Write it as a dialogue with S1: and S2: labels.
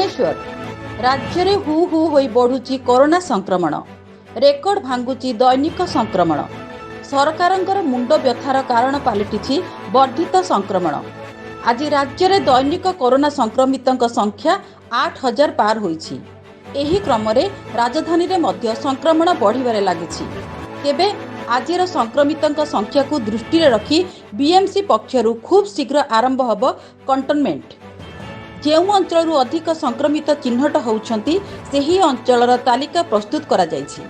S1: भुवनेश्वर राज्य में who who होई बढ़ुची कोरोना संक्रमण रेकर्ड भांगुची दैनिक संक्रमण सरकारंकर मुंड व्यथार कारण पलटि वर्धित संक्रमण। आज राज्य में दैनिक कोरोना संक्रमितों संख्या 8,000 पार होईछि। एही क्रम रे राजधानी रे मध्य संक्रमण बढ़िबारे लागिछि। तेबे आजिर संक्रमितों संख्या को दृष्टि रखी बीएमसी पक्षरु खूब शीघ्र आरंभ हब कंटेनमेंट। जो अंचल अधिक संक्रमित चिन्हट होउछंती सेही अंचलर तालिका प्रस्तुत करा जायछि।